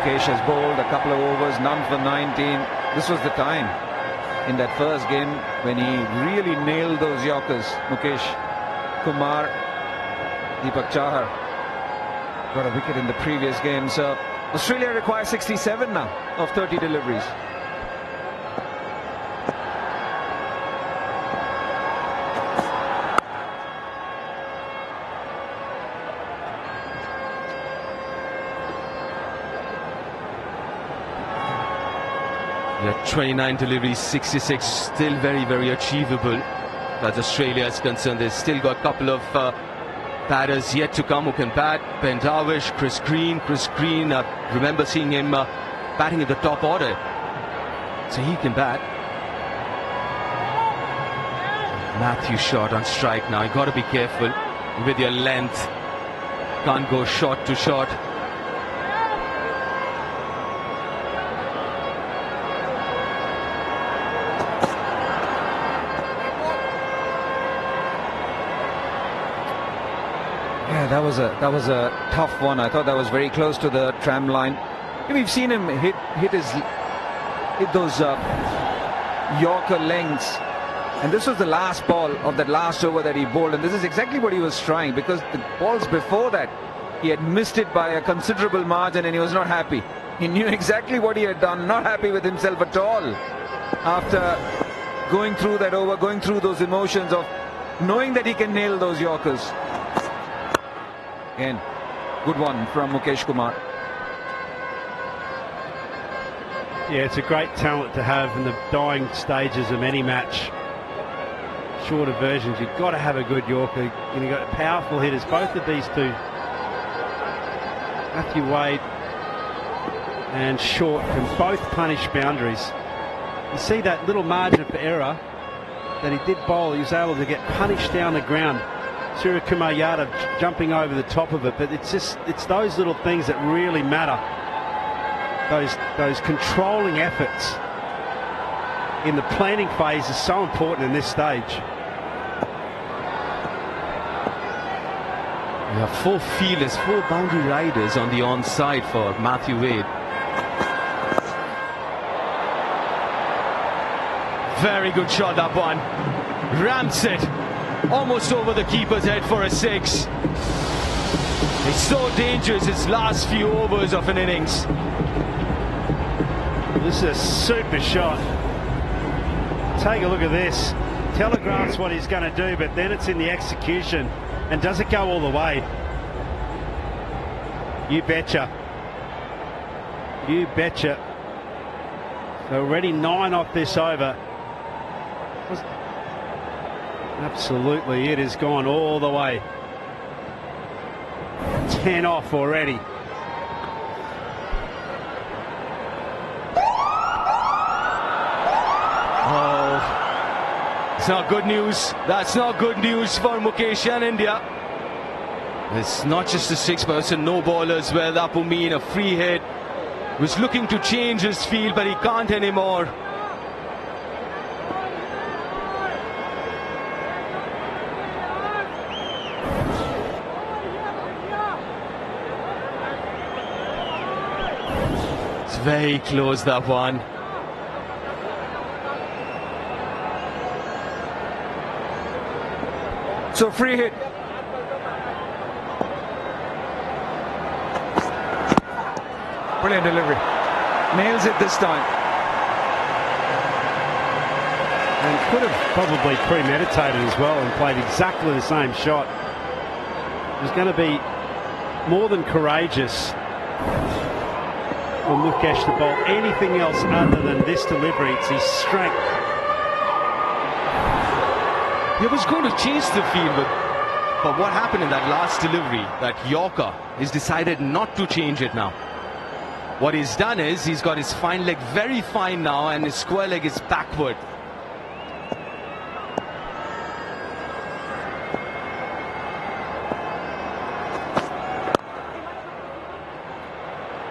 Mukesh has bowled a couple of overs, none for 19. This was the time in that first game when he really nailed those Yorkers. Mukesh Kumar, Deepak Chahar got a wicket in the previous game. So Australia requires 67 now of 30 deliveries. Yeah, 29 deliveries, 66, still very, very achievable. As Australia is concerned, they've still got a couple of batters yet to come who can bat. Ben Darvish, Chris Green. I remember seeing him batting in the top order, so he can bat. Matthew shot on strike now. You got to be careful with your length. Can't go shot to shot. Yeah, that was a tough one. I thought that was very close to the tram line. We've seen him hit those Yorker lengths, and this was the last ball of that last over that he bowled, and this is exactly what he was trying, because the balls before that he had missed it by a considerable margin and he was not happy. He knew exactly what he had done, not happy with himself at all after going through that over, going through those emotions of knowing that he can nail those Yorkers. Again, good one from Mukesh Kumar. Yeah, it's a great talent to have in the dying stages of any match. Shorter versions, you've got to have a good Yorker. You've got powerful hitters, both of these two. Matthew Wade and Short can both punish boundaries. You see that little margin for error that he did bowl, he was able to get punished down the ground. Surya Kumar Yadav jumping over the top of it, but it's those little things that really matter. Those controlling efforts in the planning phase is so important in this stage. We have 4 fielders, 4 boundary riders on the onside for Matthew Wade. Very good shot, that one. Ramps it almost over the keeper's head for a 6. It's so dangerous, his last few overs of an innings. This is a super shot. Take a look at this. Telegraphs what he's going to do, but then it's in the execution. And does it go all the way? You betcha. You betcha. So already 9 off this over. Absolutely, it has gone all the way. 10 off already. Oh, it's not good news. That's not good news for Mukesh and India. It's not just a 6, but it's a no ball as well. That will mean a free hit. Was looking to change his field, but he can't anymore. Very close, that one. So free hit. Brilliant delivery. Nails it this time. And could have probably premeditated as well and played exactly the same shot. It was going to be more than courageous for Mukesh to bowl anything else other than this delivery. It's his strength. He was going to change the field, but what happened in that last delivery, that Yorker, he's decided not to change it now. What he's done is he's got his fine leg very fine now, and his square leg is backward.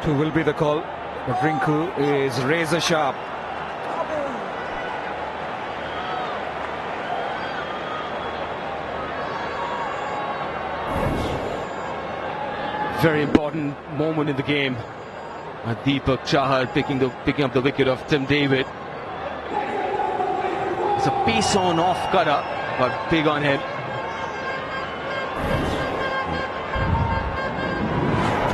Two will be the call, but Rinku is razor sharp. Very important moment in the game. Deepak Chahar picking up the wicket of Tim David. It's a pace on off cutter, but big on him.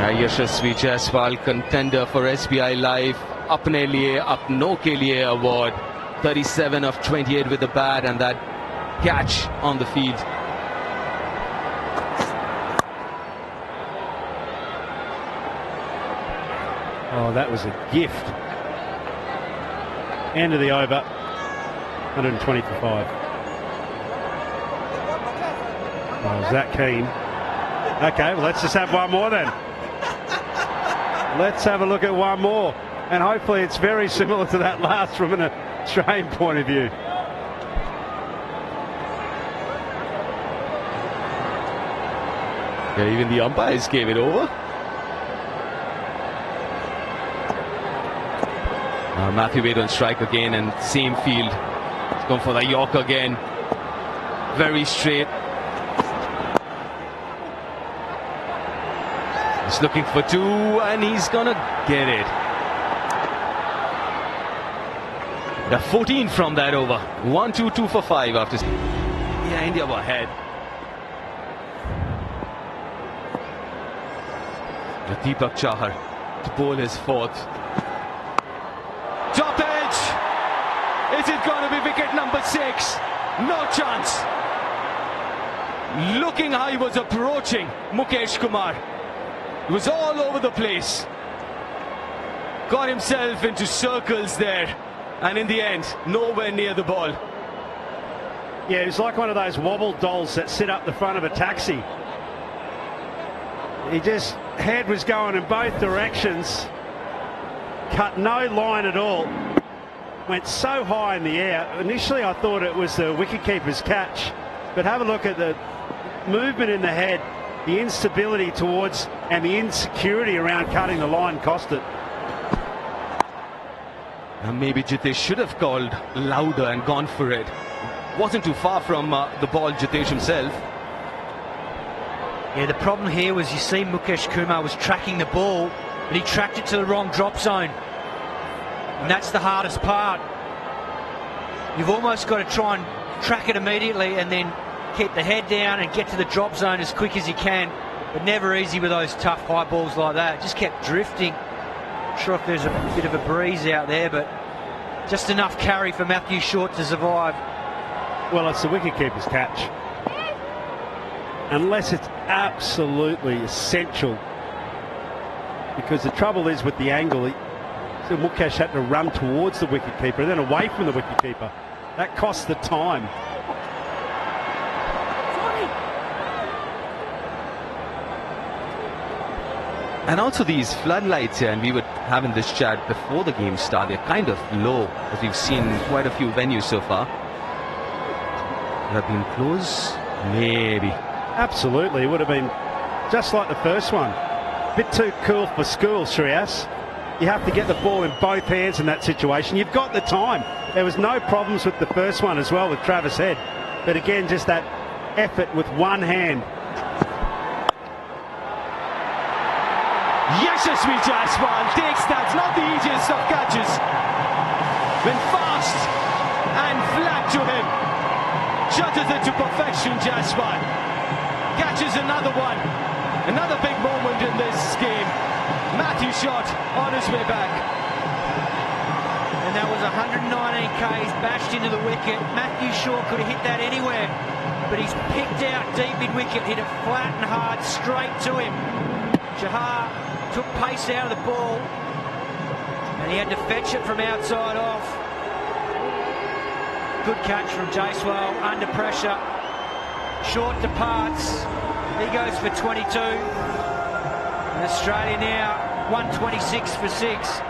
Yashasvi Jaiswal, contender for SBI Live Apne Liye Apno Ke Liye award. 37 of 28 with the bat, and that catch on the field. Oh, that was a gift. End of the over. 120 for 5. I was that keen. Okay, well, let's just have one more then. Let's have a look at one more. And hopefully it's very similar to that last from an Australian point of view. Yeah, even the umpires gave it over. Matthew Wade on strike again, and same field. He's going for the York again. Very straight. He's looking for two, and he's gonna get it. The 14 from that over. 1-2, 2 for 5 after. Yeah, India were ahead. The Deepak Chahar to bowl his fourth. Top edge. Is it going to be wicket number 6? No chance. Looking how he was approaching Mukesh Kumar. He was all over the place. Got himself into circles there. And in the end, nowhere near the ball. Yeah, it was like one of those wobble dolls that sit up the front of a taxi. He just, head was going in both directions. Cut no line at all. Went so high in the air. Initially I thought it was the wicketkeeper's catch, but have a look at the movement in the head, the instability towards and the insecurity around cutting the line cost it. And maybe Jitesh should have called louder and gone for it. Wasn't too far from the ball, Jitesh himself. Yeah, the problem here was you see Mukesh Kumar was tracking the ball, but he tracked it to the wrong drop zone. And that's the hardest part. You've almost got to try and track it immediately and then keep the head down and get to the drop zone as quick as you can. But never easy with those tough high balls like that. It just kept drifting. Not sure if there's a bit of a breeze out there, but just enough carry for Matthew Short to survive. Well, it's the wicketkeeper's catch. Unless it's absolutely essential. Because the trouble is with the angle, so Mukesh had to run towards the wicketkeeper and then away from the wicketkeeper. That costs the time. And also these floodlights here, and we were having this chat before the game started, they're kind of low, as we've seen quite a few venues so far. Would have been close? Maybe. Absolutely, it would have been just like the first one. A bit too cool for school, Shreyas. You have to get the ball in both hands in that situation. You've got the time. There was no problems with the first one as well with Travis Head. But again, just that effort with one hand. Yashasvi Jaiswal takes that. Not the easiest of catches. Went fast and flat to him. Shutters it to perfection, Jaiswal. Catches another one. Another big moment in this game. Matthew Short on his way back. And that was 119 Ks bashed into the wicket. Matthew Short could have hit that anywhere, but he's picked out deep mid-wicket, hit it flat and hard straight to him. Chahar took pace out of the ball, and he had to fetch it from outside off. Good catch from Jaiswal under pressure. Short departs. He goes for 22. And Australia now 126 for 6.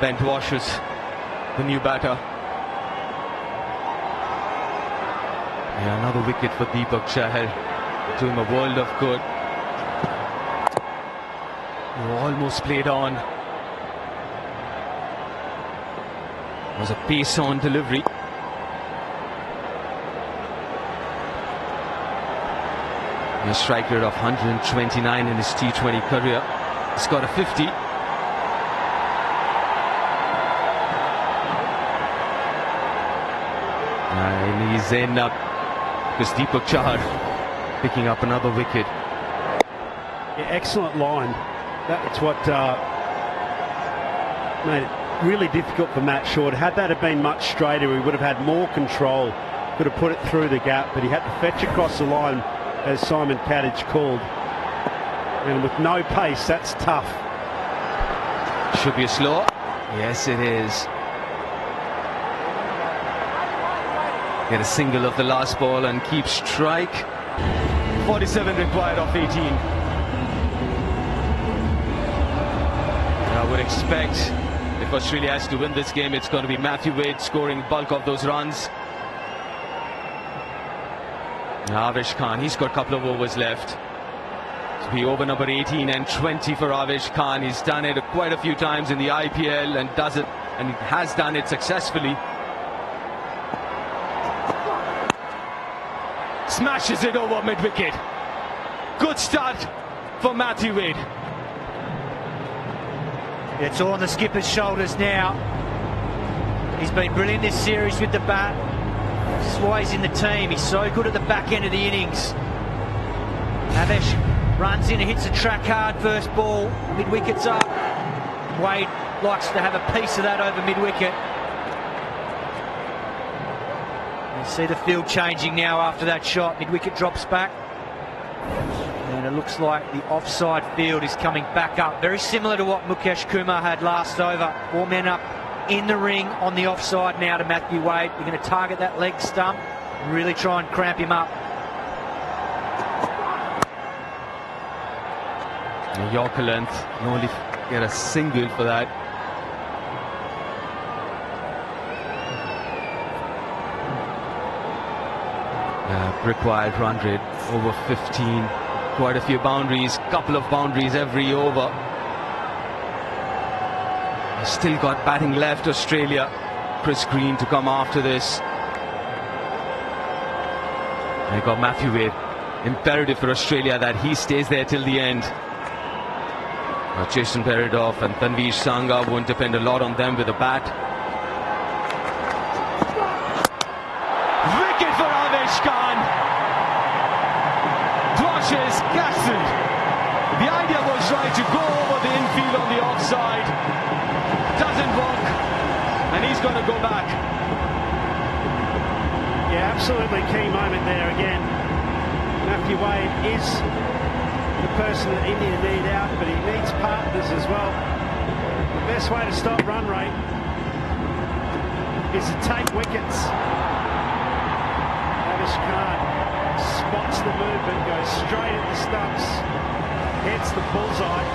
Bent Washes, the new batter. Yeah, another wicket for Deepak Chahar. Doing a world of good. Almost played on. was a pace-on delivery. A strike rate of 129 in his T20 career. He's got a 50. And he's in because Deepak Chahar picking up another wicket. Yeah, excellent line. That's what made it really difficult for Matt Short. Had that have been much straighter, he would have had more control. Could have put it through the gap, but he had to fetch across the line, as Simon Kadich called. And with no pace, that's tough. Should be a slow. Yes, it is. Get a single of the last ball and keep strike. 47 required of 18. I would expect if Australia has to win this game, it's going to be Matthew Wade scoring bulk of those runs. Avesh Khan, he's got a couple of overs left. To be over number 18 and 20 for Avesh Khan. He's done it quite a few times in the IPL and does it, and he has done it successfully. Smashes it over mid-wicket. Good start for Matthew Wade. It's all on the skipper's shoulders now. He's been brilliant this series with the bat. This is why he's in the team. He's so good at the back end of the innings. Avesh runs in and hits the track hard first ball. Mid-wicket's up. Wade likes to have a piece of that over mid-wicket. You see the field changing now after that shot. Mid-wicket drops back. And it looks like the offside field is coming back up. Very similar to what Mukesh Kumar had last over. 4 men up in the ring on the offside now to Matthew Wade. You're going to target that leg stump and really try and cramp him up. A Yorker length, you only get a single for that. Required run rate over 15. Quite a few boundaries, couple of boundaries every over. Still got batting left, Australia. Chris Green to come after this. And got Matthew Wade. Imperative for Australia that he stays there till the end. Jason Peridov and Tanveer Sangha won't depend a lot on them with a bat. Wicket for Avesh Khan. Dwashes castled. The idea was right to go over the infield on the offside. Doesn't work. And he's going to go back. Yeah, absolutely key moment there again. Matthew Wade is the person that India need out, but he needs partners as well. The best way to stop run rate is to take wickets. Avesh Khan spots the movement, goes straight at the stumps, hits the bullseye.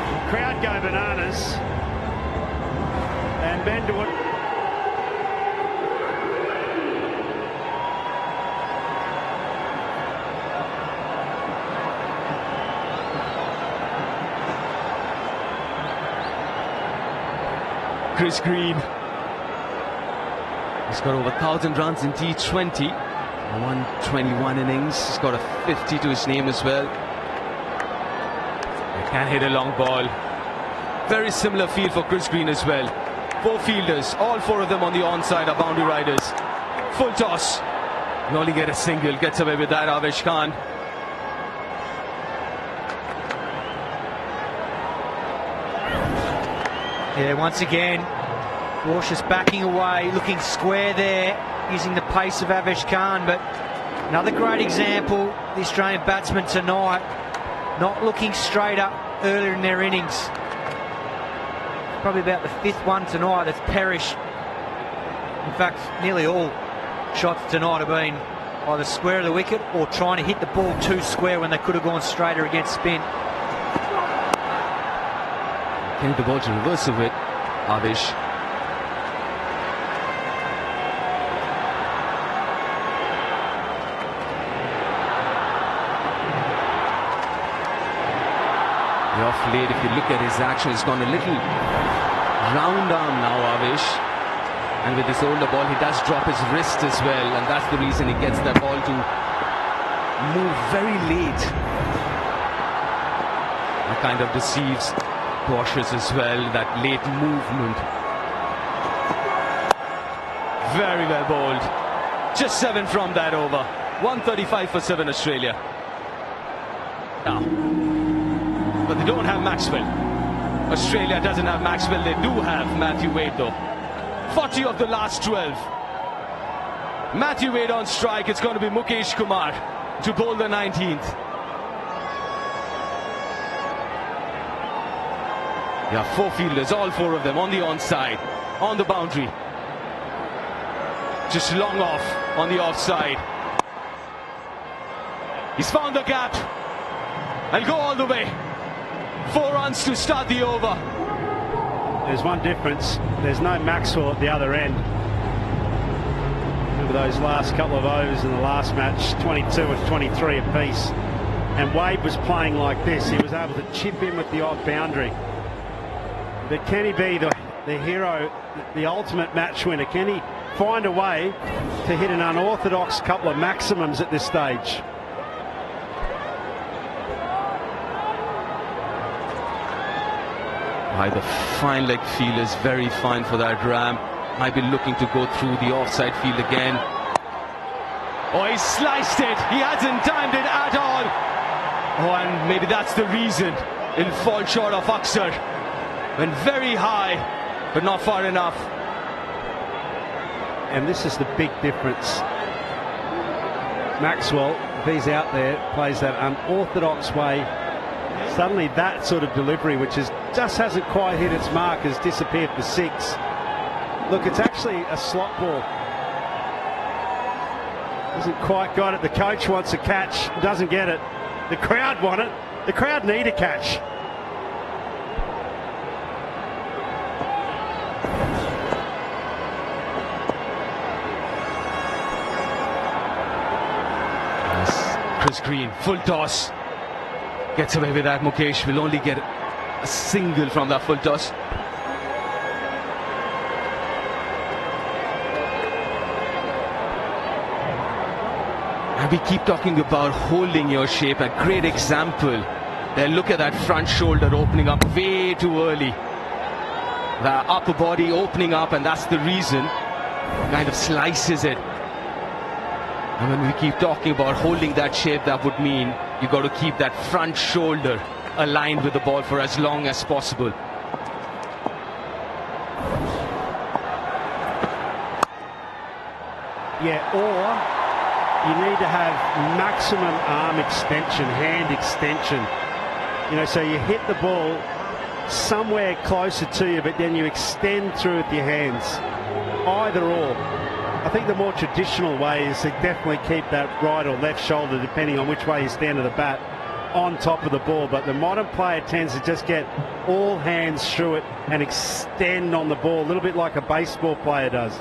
The crowd go bananas, and Ben do it. Chris Green. He's got over 1,000 runs in T20. 121 innings. He's got a 50 to his name as well. He can hit a long ball. Very similar field for Chris Green as well. 4 fielders, all 4 of them on the onside are boundary riders. Full toss. You only get a single. Gets away with that, Avesh Khan. Yeah, once again, Cautious backing away, looking square there, using the pace of Avesh Khan. But another great example, the Australian batsmen tonight, not looking straight up earlier in their innings. Probably about the 5th one tonight that's perished. In fact, nearly all shots tonight have been either square of the wicket or trying to hit the ball too square when they could have gone straighter against spin. Can hit the ball to reverse of it, Avesh. Off late, if you look at his action, he's gone a little Round arm now, Avish. And with this older ball, he does drop his wrist as well. And that's the reason he gets that ball to move very late. That kind of deceives Boschers as well, that late movement. Very well bowled. Just 7 from that over. 135 for 7 Australia. Now, but they don't have Maxwell. Australia doesn't have Maxwell. They do have Matthew Wade though. 40 of the last 12. Matthew Wade on strike. It's going to be Mukesh Kumar to bowl the 19th. Yeah, 4 fielders, all 4 of them on the onside, on the boundary. Just long off on the offside. He's found the gap and go all the way. 4 runs to start the over. There's one difference. There's no Maxwell at the other end. Remember those last couple of overs in the last match, 22 and 23 apiece. And Wade was playing like this. He was able to chip in with the odd boundary. But can he be the hero, the ultimate match winner? Can he find a way to hit an unorthodox couple of maximums at this stage? The fine leg fielder is very fine for that ram. Might be looking to go through the offside field again. Oh, he sliced it. He hasn't timed it at all. Oh, and maybe that's the reason he'll fall short of Aksar. Went very high, but not far enough. And this is the big difference. Maxwell, if he's out there, plays that unorthodox way. Suddenly that sort of delivery, which just hasn't quite hit its mark, has disappeared for 6. Look, it's actually a slot ball. Hasn't quite got it. The coach wants a catch, doesn't get it. The crowd want it. The crowd need a catch. Chris Green, full toss. Gets away with that. Mukesh will only get a single from that full toss. And we keep talking about holding your shape. A great example. Then look at that front shoulder opening up way too early. The upper body opening up, and that's the reason. Kind of slices it. And when we keep talking about holding that shape, that would mean you got to keep that front shoulder aligned with the ball for as long as possible. Yeah, or you need to have maximum arm extension, hand extension. You know, so you hit the ball somewhere closer to you, but then you extend through with your hands. Either or. I think the more traditional way is to definitely keep that right or left shoulder, depending on which way you stand to the bat, on top of the ball. But the modern player tends to just get all hands through it and extend on the ball, a little bit like a baseball player does.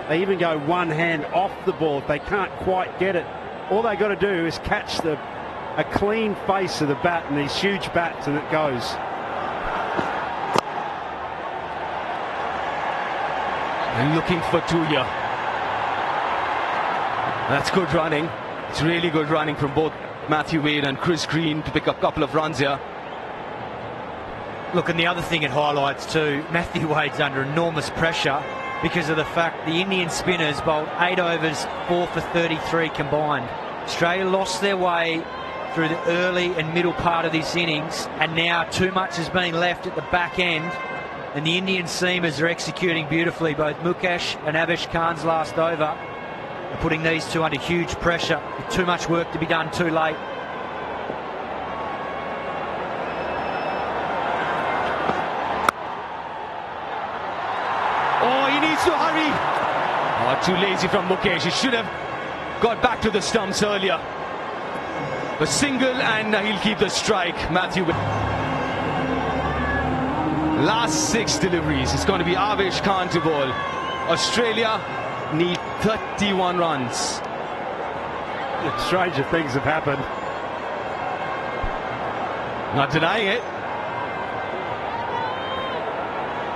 They even go one hand off the ball if they can't quite get it. All they got to do is catch a clean face of the bat and these huge bats, and it goes. And looking for Tuya. That's good running. It's really good running from both Matthew Wade and Chris Green to pick up a couple of runs here. Look, and the other thing it highlights too, Matthew Wade's under enormous pressure because of the fact the Indian spinners bowled 8 overs, 4 for 33 combined. Australia lost their way through the early and middle part of this innings, and now too much has been left at the back end, and the Indian seamers are executing beautifully. Both Mukesh and Avish Khan's last over are putting these two under huge pressure, with too much work to be done too late. Oh, he needs to hurry. Oh, too lazy from Mukesh. He should have got back to the stumps earlier. A single, and he'll keep the strike. Matthew Wade. Last 6 deliveries. It's going to be Avish Khan to bowl. Australia need 31 runs. Stranger things have happened. Not denying it.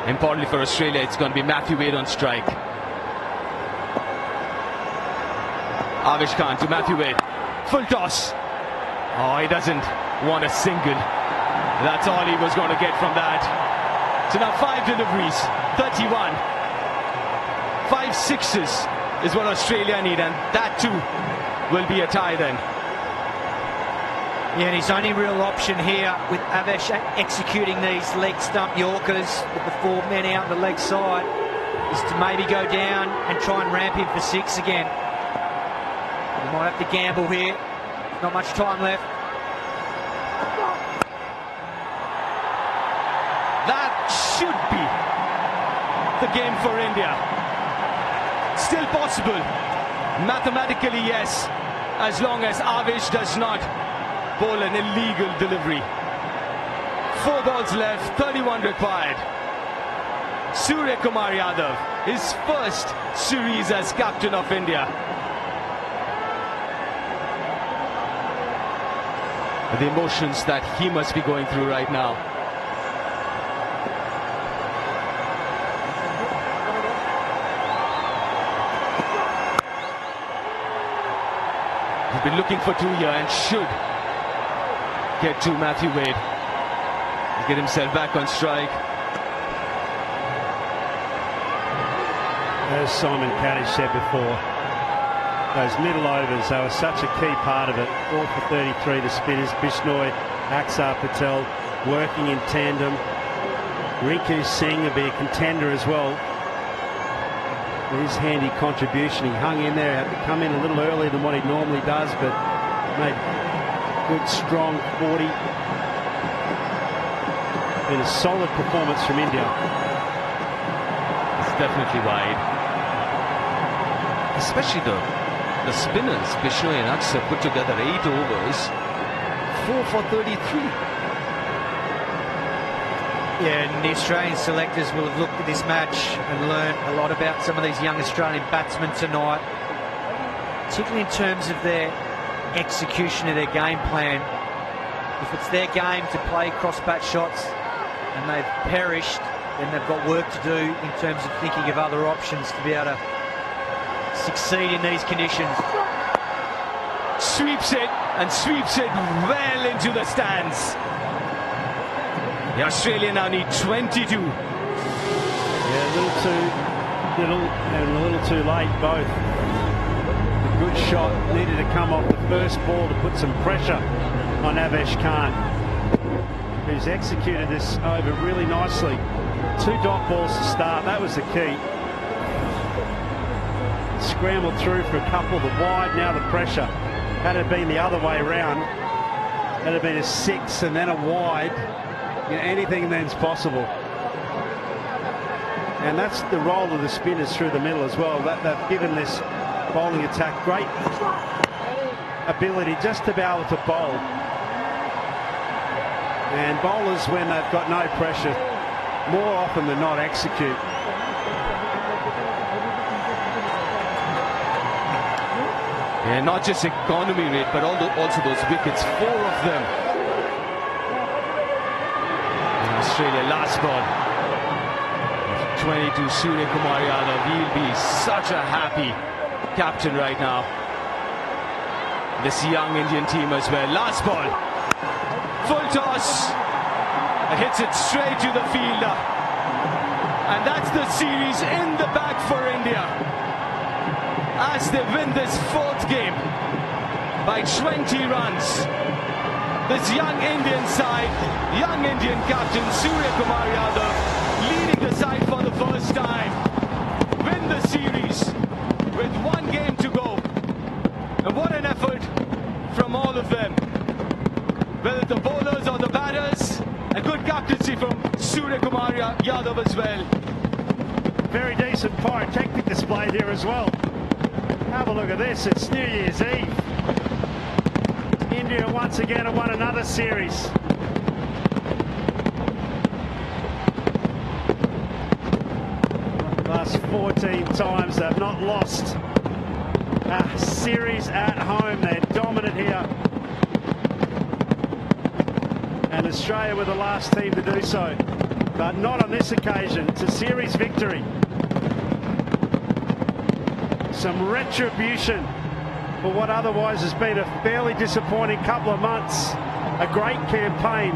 Importantly for Australia, it's going to be Matthew Wade on strike. Avish Khan to Matthew Wade. Full toss. Oh, he doesn't want a single. That's all he was going to get from that. So now 5 deliveries, 31. 5 sixes is what Australia need, and that too will be a tie then. Yeah, and his only real option here with Avish executing these leg stump Yorkers with the 4 men out the leg side is to maybe go down and try and ramp him for 6 again. You might have to gamble here. Not much time left. That should be the game for India. Still possible. Mathematically, yes, as long as Avish does not bowl an illegal delivery. 4 balls left, 31 required. Surya Kumar Yadav, his first series as captain of India. The emotions that he must be going through right now. He's been looking for 2 here and should get to Matthew Wade. Get himself back on strike. As Simon Kaddish said before, those middle overs, they were such a key part of it. All for 33, the spinners, Bishnoi, Axar Patel, working in tandem. Rinku Singh will be a contender as well. His handy contribution, he hung in there, had to come in a little earlier than what he normally does, but made good, strong 40. Been a solid performance from India. It's definitely wide. Especially the spinners, Bishnoi and Axar, put together 8 overs, 4 for 33. Yeah, and the Australian selectors will have looked at this match and learned a lot about some of these young Australian batsmen tonight, particularly in terms of their execution of their game plan. If it's their game to play cross-bat shots and they've perished, then they've got work to do in terms of thinking of other options to be able to succeed in these conditions. Sweeps it and sweeps it well into the stands. The Australia now need 22. Yeah, a little too little and a little too late both. A good shot needed to come off the first ball to put some pressure on Avish Khan, who's executed this over really nicely. 2 dot balls to start, that was the key. Scrambled through for a couple, the wide, now the pressure. Had it been the other way around, had it been a 6 and then a wide, you know, anything then's possible. And that's the role of the spinners through the middle as well. They've given this bowling attack great ability just to be able to bowl. And bowlers, when they've got no pressure, more often than not execute. Yeah, not just economy rate, but also those wickets, 4 of them. And Australia, last ball. 22, Surya Kumar Yadav. He'll be such a happy captain right now. This young Indian team as well. Last ball. Full toss. It hits it straight to the fielder. And that's the series in the bag for India, as they win this 4th game by 20 runs. This young Indian side, young Indian captain Surya Kumar Yadav leading the side for the first time, win the series with 1 game to go. And what an effort from all of them, whether the bowlers or the batters. A good captaincy from Surya Kumar Yadav as well. Very decent pyrotechnic displayed here as well. Have a look at this, it's New Year's Eve. India once again have won another series. Last 14 times they've not lost a series at home. They're dominant here. And Australia were the last team to do so. but not on this occasion. It's a series victory. Some retribution for what otherwise has been a fairly disappointing couple of months. A great campaign